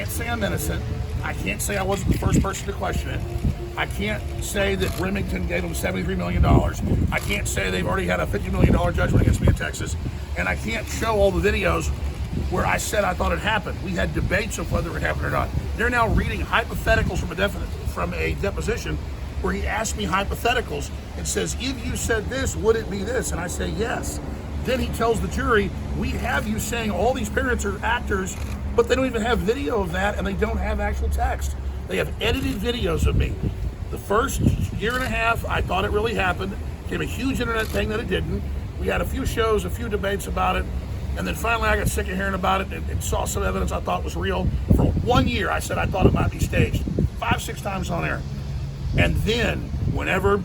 can't say I'm innocent. I can't say I wasn't the first person to question it. I can't say that Remington gave them $73 million. I can't say they've already had a $50 million judgment against me in Texas. And I can't show all the videos where I said I thought it happened. We had debates of whether it happened or not. They're now reading hypotheticals from a deposition where he asked me hypotheticals and says, if you said this, would it be this? And I say, yes. Then he tells the jury, we have you saying all these parents are actors, but they don't even have video of that, and they don't have actual text. They have edited videos of me. The first year and a half, I thought it really happened. It became a huge internet thing that it didn't. We had a few shows, a few debates about it, and then finally I got sick of hearing about it and saw some evidence I thought was real. For 1 year, I said I thought it might be staged, 5-6 times on air. And then, whenever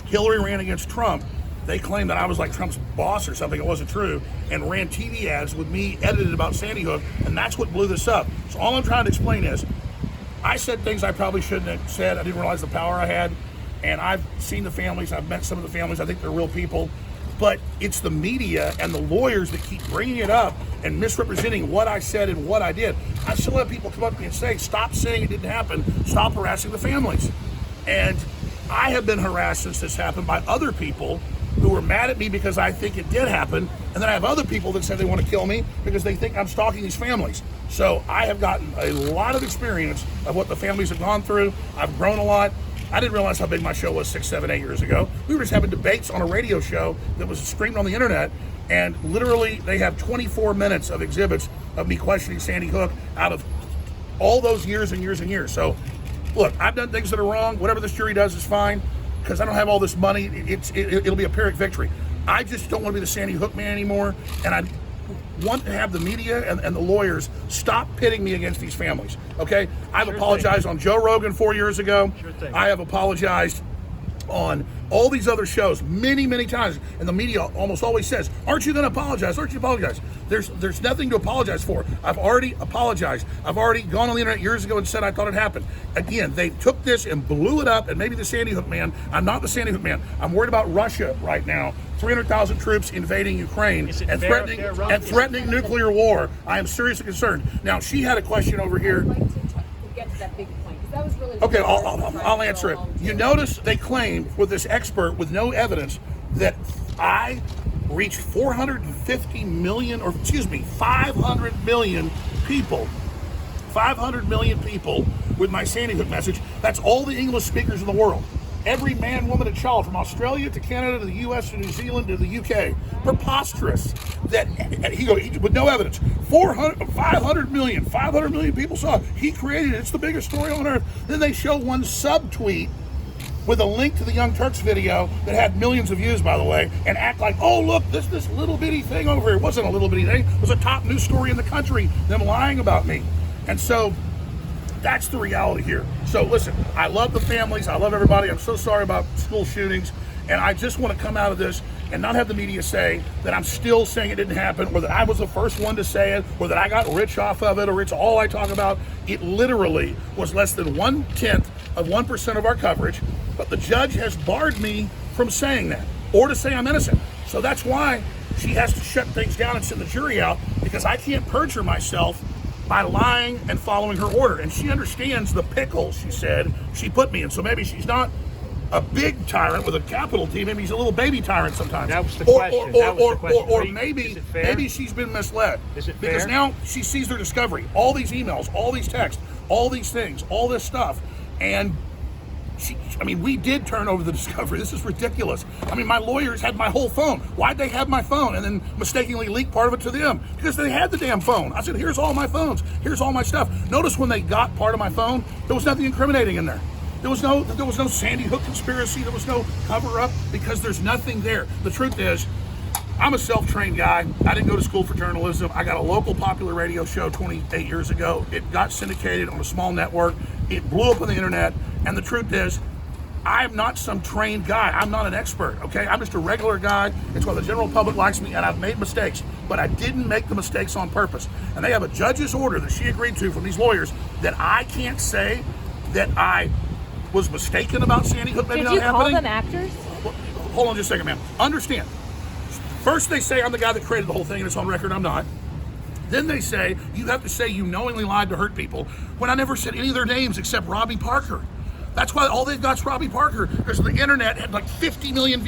Hillary ran against Trump, they claimed that I was like Trump's boss or something. It wasn't true, and ran TV ads with me edited about Sandy Hook, and that's what blew this up. So all I'm trying to explain is, I said things I probably shouldn't have said. I didn't realize the power I had, and I've seen the families. I've met some of the families. I think they're real people, but it's the media and the lawyers that keep bringing it up and misrepresenting what I said and what I did. I still have people come up to me and say, stop saying it didn't happen. Stop harassing the families. And I have been harassed since this happened by other people who were mad at me because I think it did happen. And then I have other people that said they want to kill me because they think I'm stalking these families. So I have gotten a lot of experience of what the families have gone through. I've grown a lot. I didn't realize how big my show was 6, 7, 8 years ago. We were just having debates on a radio show that was streamed on the internet. And literally they have 24 minutes of exhibits of me questioning Sandy Hook out of all those years and years and years. So look, I've done things that are wrong. Whatever this jury does is fine, because I don't have all this money. It'll be a Pyrrhic victory. I just don't want to be the Sandy Hook man anymore, and I want to have the media and the lawyers stop pitting me against these families, okay? I've apologized on Joe Rogan 4 years ago. I have apologized on all these other shows many, many times, and the media almost always says, aren't you going to apologize? Aren't you apologize? There's nothing to apologize for. I've already apologized. I've already gone on the internet years ago and said I thought it happened. Again, they took this and blew it up, and maybe the Sandy Hook man. I'm not the Sandy Hook man. I'm worried about Russia right now. 300,000 troops invading Ukraine and threatening nuclear war. I am seriously concerned. Now, she had a question over here. I'd like to get to that big point, because that was really... Okay, I'll answer it. You notice they claimed with this expert with no evidence that I reached 450 million, or excuse me, 500 million people. 500 million people with my Sandy Hook message. That's all the English speakers in the world. Every man, woman, and child from Australia to Canada to the U.S. to New Zealand to the UK. Preposterous. That he with no evidence. 500 million people saw it. He created it. It's the biggest story on earth. Then they show one subtweet with a link to the Young Turks video that had millions of views, by the way, and act like, oh, look, this little bitty thing over here. It wasn't a little bitty thing. It was a top news story in the country, them lying about me. And so that's the reality here. So listen, I love the families. I love everybody. I'm so sorry about school shootings. And I just want to come out of this and not have the media say that I'm still saying it didn't happen, or that I was the first one to say it, or that I got rich off of it, or it's all I talk about. It literally was less than 1/10 of 1% of our coverage. But the judge has barred me from saying that, or to say I'm innocent. So that's why she has to shut things down and send the jury out, because I can't perjure myself by lying and following her order. And she understands the pickle, she said, she put me in. So maybe she's not a big tyrant with a capital T. Maybe he's a little baby tyrant sometimes. That was the question. Or maybe she's been misled. Is it fair? Because now she sees their discovery. All these emails, all these texts, all these things, all this stuff. And we did turn over the discovery. This is ridiculous. My lawyers had my whole phone. Why'd they have my phone and then mistakenly leak part of it to them? Because they had the damn phone. I said, here's all my phones. Here's all my stuff. Notice when they got part of my phone, there was nothing incriminating in there. There was no Sandy Hook conspiracy. There was no cover up, because there's nothing there. The truth is, I'm a self-trained guy. I didn't go to school for journalism. I got a local popular radio show 28 years ago. It got syndicated on a small network. It blew up on the internet. And the truth is, I'm not some trained guy. I'm not an expert, okay? I'm just a regular guy. It's why the general public likes me, and I've made mistakes. But I didn't make the mistakes on purpose. And they have a judge's order that she agreed to from these lawyers that I can't say that I was mistaken about Sandy Hook maybe not happening. Did you call them actors? Well, hold on just a second, ma'am. Understand. First they say I'm the guy that created the whole thing, and it's on record. I'm not. Then they say, you have to say you knowingly lied to hurt people, when I never said any of their names except Robbie Parker. That's why all they've got is Robbie Parker, because the internet had like 50 million views.